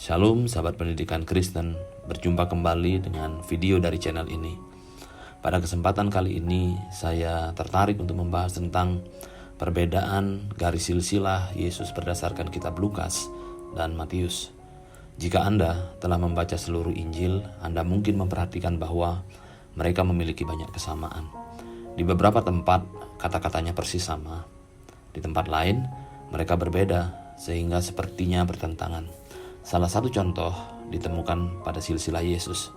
Shalom sahabat pendidikan Kristen, berjumpa kembali dengan video dari channel ini. Pada kesempatan kali ini saya tertarik untuk membahas tentang perbedaan garis silsilah Yesus berdasarkan kitab Lukas dan Matius. Jika Anda telah membaca seluruh Injil, Anda mungkin memperhatikan bahwa mereka memiliki banyak kesamaan. Di beberapa tempat kata-katanya persis sama. Di tempat lain mereka berbeda sehingga sepertinya bertentangan. Salah satu contoh ditemukan pada silsilah Yesus.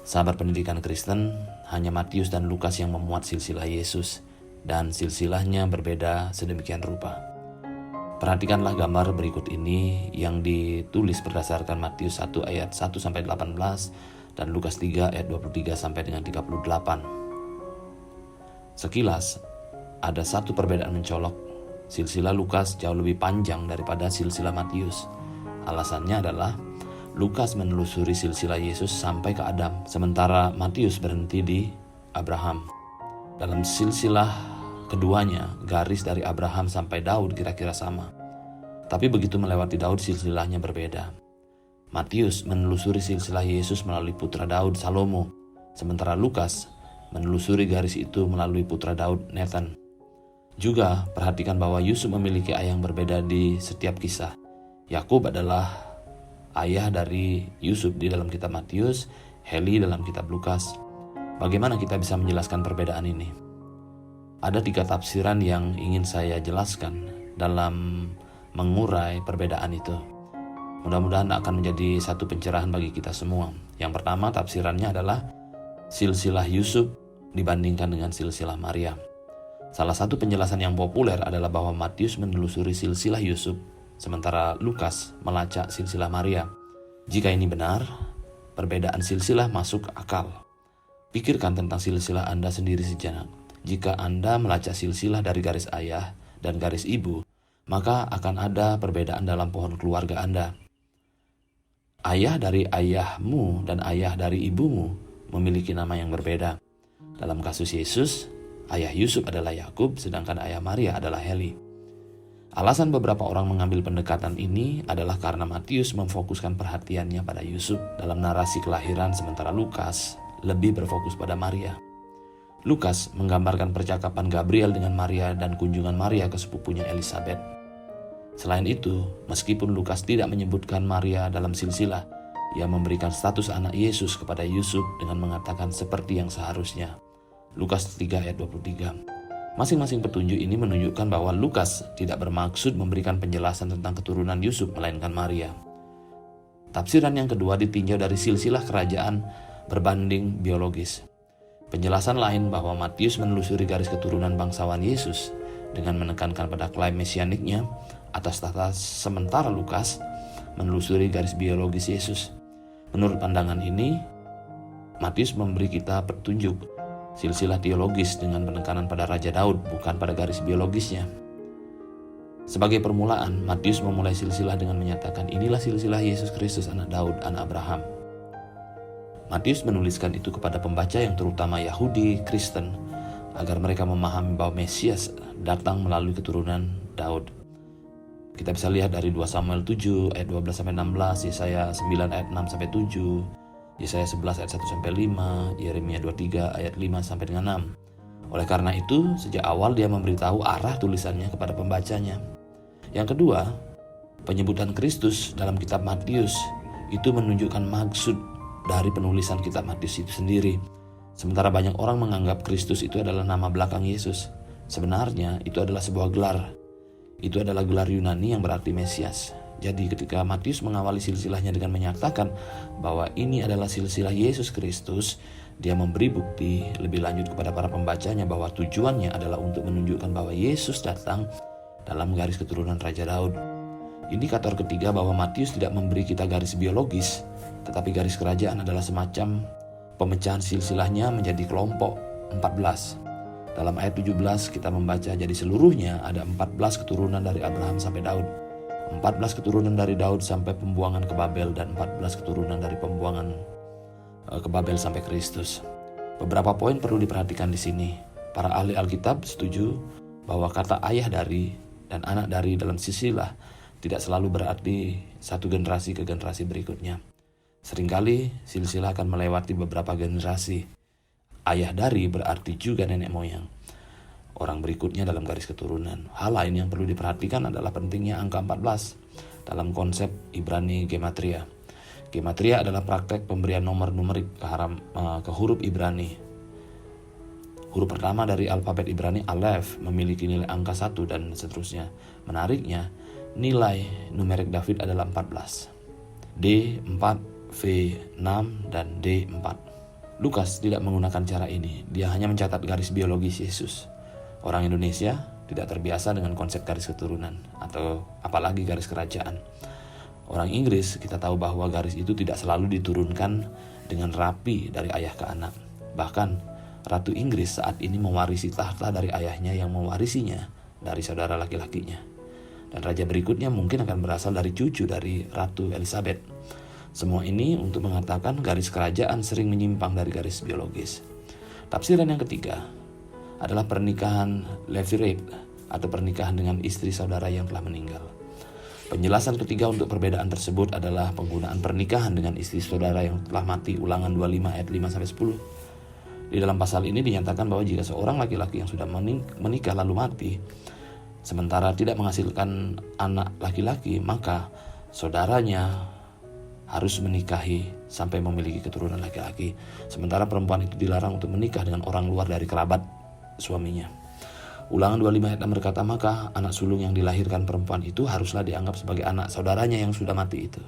Sahabat pendidikan Kristen, hanya Matius dan Lukas yang memuat silsilah Yesus, dan silsilahnya berbeda sedemikian rupa. Perhatikanlah gambar berikut ini yang ditulis berdasarkan Matius 1 ayat 1-18 dan Lukas 3 ayat 23 sampai dengan 38. Sekilas, ada satu perbedaan mencolok. Silsilah Lukas jauh lebih panjang daripada silsilah Matius. Alasannya adalah Lukas menelusuri silsilah Yesus sampai ke Adam, sementara Matius berhenti di Abraham. Dalam silsilah keduanya, garis dari Abraham sampai Daud kira-kira sama. Tapi begitu melewati Daud, silsilahnya berbeda. Matius menelusuri silsilah Yesus melalui putra Daud, Salomo, sementara Lukas menelusuri garis itu melalui putra Daud, Nathan. Juga perhatikan bahwa Yusuf memiliki ayah yang berbeda di setiap kisah. Yakub adalah ayah dari Yusuf di dalam kitab Matius, Heli dalam kitab Lukas. Bagaimana kita bisa menjelaskan perbedaan ini? Ada 3 tafsiran yang ingin saya jelaskan dalam mengurai perbedaan itu. Mudah-mudahan akan menjadi satu pencerahan bagi kita semua. Yang pertama, tafsirannya adalah silsilah Yusuf dibandingkan dengan silsilah Maria. Salah satu penjelasan yang populer adalah bahwa Matius menelusuri silsilah Yusuf, sementara Lukas melacak silsilah Maria. Jika ini benar, perbedaan silsilah masuk akal. Pikirkan tentang silsilah Anda sendiri sejenak. Jika Anda melacak silsilah dari garis ayah dan garis ibu, maka akan ada perbedaan dalam pohon keluarga Anda. Ayah dari ayahmu dan ayah dari ibumu memiliki nama yang berbeda. Dalam kasus Yesus, ayah Yusuf adalah Yakub, sedangkan ayah Maria adalah Heli. Alasan beberapa orang mengambil pendekatan ini adalah karena Matius memfokuskan perhatiannya pada Yusuf dalam narasi kelahiran, sementara Lukas lebih berfokus pada Maria. Lukas menggambarkan percakapan Gabriel dengan Maria dan kunjungan Maria ke sepupunya Elizabeth. Selain itu, meskipun Lukas tidak menyebutkan Maria dalam silsilah, ia memberikan status anak Yesus kepada Yusuf dengan mengatakan seperti yang seharusnya. Lukas 3 ayat 23. Masing-masing petunjuk ini menunjukkan bahwa Lukas tidak bermaksud memberikan penjelasan tentang keturunan Yusuf, melainkan Maria. Tafsiran yang kedua ditinjau dari silsilah kerajaan berbanding biologis. Penjelasan lain bahwa Matius menelusuri garis keturunan bangsawan Yesus dengan menekankan pada klaim mesianiknya atas tahta, sementara Lukas menelusuri garis biologis Yesus. Menurut pandangan ini, Matius memberi kita petunjuk silsilah teologis dengan penekanan pada Raja Daud, bukan pada garis biologisnya. Sebagai permulaan, Matius memulai silsilah dengan menyatakan inilah silsilah Yesus Kristus anak Daud, anak Abraham. Matius menuliskan itu kepada pembaca yang terutama Yahudi Kristen agar mereka memahami bahwa Mesias datang melalui keturunan Daud. Kita bisa lihat dari 2 Samuel 7 ayat 12-16, Yesaya 9 ayat 6-7, Yesaya 11 ayat 1-5, Yeremia 23 ayat 5-6. Oleh karena itu, sejak awal dia memberitahu arah tulisannya kepada pembacanya. Yang kedua, penyebutan Kristus dalam kitab Matius itu menunjukkan maksud dari penulisan kitab Matius itu sendiri. Sementara banyak orang menganggap Kristus itu adalah nama belakang Yesus. Sebenarnya itu adalah sebuah gelar. Itu adalah gelar Yunani yang berarti Mesias. Jadi ketika Matius mengawali silsilahnya dengan menyatakan bahwa ini adalah silsilah Yesus Kristus, dia memberi bukti lebih lanjut kepada para pembacanya bahwa tujuannya adalah untuk menunjukkan bahwa Yesus datang dalam garis keturunan Raja Daud. Indikator ketiga bahwa Matius tidak memberi kita garis biologis, tetapi garis kerajaan adalah semacam pemecahan silsilahnya menjadi kelompok 14. Dalam ayat 17 kita membaca, jadi seluruhnya ada 14 keturunan dari Abraham sampai Daud, 14 keturunan dari Daud sampai pembuangan ke Babel, dan 14 keturunan dari pembuangan ke Babel sampai Kristus. Beberapa poin perlu diperhatikan di sini. Para ahli Alkitab setuju bahwa kata ayah dari dan anak dari dalam silsilah tidak selalu berarti satu generasi ke generasi berikutnya. Seringkali silsilah akan melewati beberapa generasi. Ayah dari berarti juga nenek moyang orang berikutnya dalam garis keturunan. Hal lain yang perlu diperhatikan adalah pentingnya angka 14 dalam konsep Ibrani Gematria. Gematria adalah praktek pemberian nomor numerik ke huruf Ibrani. Huruf pertama dari alfabet Ibrani, Alef, memiliki nilai angka 1 dan seterusnya. Menariknya, nilai numerik David adalah 14. D4, V6, dan D4. Lukas tidak menggunakan cara ini. Dia hanya mencatat garis biologis Yesus. Orang Indonesia tidak terbiasa dengan konsep garis keturunan atau apalagi garis kerajaan. Orang Inggris kita tahu bahwa garis itu tidak selalu diturunkan dengan rapi dari ayah ke anak. Bahkan Ratu Inggris saat ini mewarisi tahta dari ayahnya yang mewarisinya dari saudara laki-lakinya. Dan raja berikutnya mungkin akan berasal dari cucu dari Ratu Elizabeth. Semua ini untuk mengatakan garis kerajaan sering menyimpang dari garis biologis. Tafsiran yang ketiga adalah pernikahan levirate atau pernikahan dengan istri saudara yang telah meninggal. Penjelasan ketiga untuk perbedaan tersebut adalah penggunaan pernikahan dengan istri saudara yang telah mati, Ulangan 25 ayat 5-10. Di dalam pasal ini dinyatakan bahwa jika seorang laki-laki yang sudah menikah lalu mati, sementara tidak menghasilkan anak laki-laki, maka saudaranya harus menikahi sampai memiliki keturunan laki-laki. Sementara perempuan itu dilarang untuk menikah dengan orang luar dari kerabat suaminya. Ulangan 25 ayat 6 berkata, maka anak sulung yang dilahirkan perempuan itu haruslah dianggap sebagai anak saudaranya yang sudah mati itu.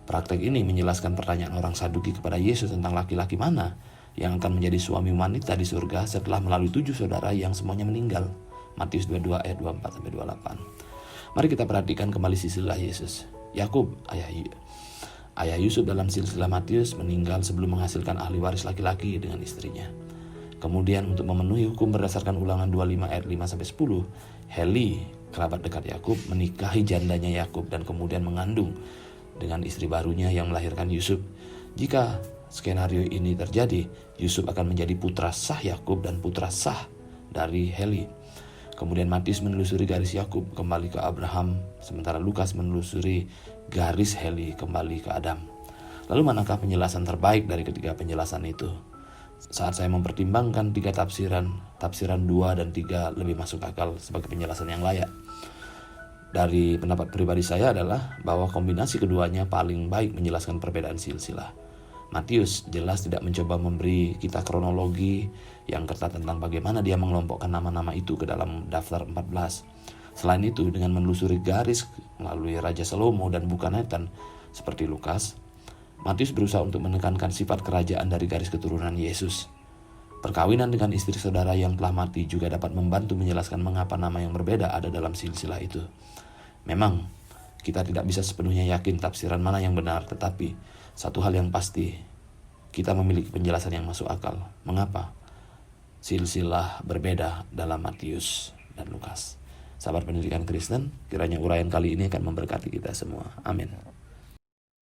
Praktek ini menjelaskan pertanyaan orang Saduki kepada Yesus tentang laki-laki mana yang akan menjadi suami wanita di surga setelah melalui 7 saudara yang semuanya meninggal. Matius 22 ayat 24-28. Mari kita perhatikan kembali silsilah Yesus. Yakub, ayah Yusuf dalam silsilah Matius, meninggal sebelum menghasilkan ahli waris laki-laki dengan istrinya. Kemudian untuk memenuhi hukum berdasarkan Ulangan 25 ayat 5-10, Heli, kerabat dekat Yakub, menikahi jandanya Yakub dan kemudian mengandung dengan istri barunya yang melahirkan Yusuf. Jika skenario ini terjadi, Yusuf akan menjadi putra sah Yakub dan putra sah dari Heli. Kemudian Matius menelusuri garis Yakub kembali ke Abraham, sementara Lukas menelusuri garis Heli kembali ke Adam. Lalu manakah penjelasan terbaik dari ketiga penjelasan itu? Saat saya mempertimbangkan 3 tafsiran 2 dan 3 lebih masuk akal sebagai penjelasan yang layak. Dari pendapat pribadi saya adalah bahwa kombinasi keduanya paling baik menjelaskan perbedaan silsilah. Matius jelas tidak mencoba memberi kita kronologi yang ketat tentang bagaimana dia mengelompokkan nama-nama itu ke dalam daftar 14. Selain itu, dengan menelusuri garis melalui Raja Salomo dan Bukanetan seperti Lukas, Matius berusaha untuk menekankan sifat kerajaan dari garis keturunan Yesus. Perkawinan dengan istri saudara yang telah mati juga dapat membantu menjelaskan mengapa nama yang berbeda ada dalam silsilah itu. Memang, kita tidak bisa sepenuhnya yakin tafsiran mana yang benar, tetapi satu hal yang pasti, kita memiliki penjelasan yang masuk akal. Mengapa silsilah berbeda dalam Matius dan Lukas? Sahabat pendidikan Kristen, kiranya uraian kali ini akan memberkati kita semua. Amin.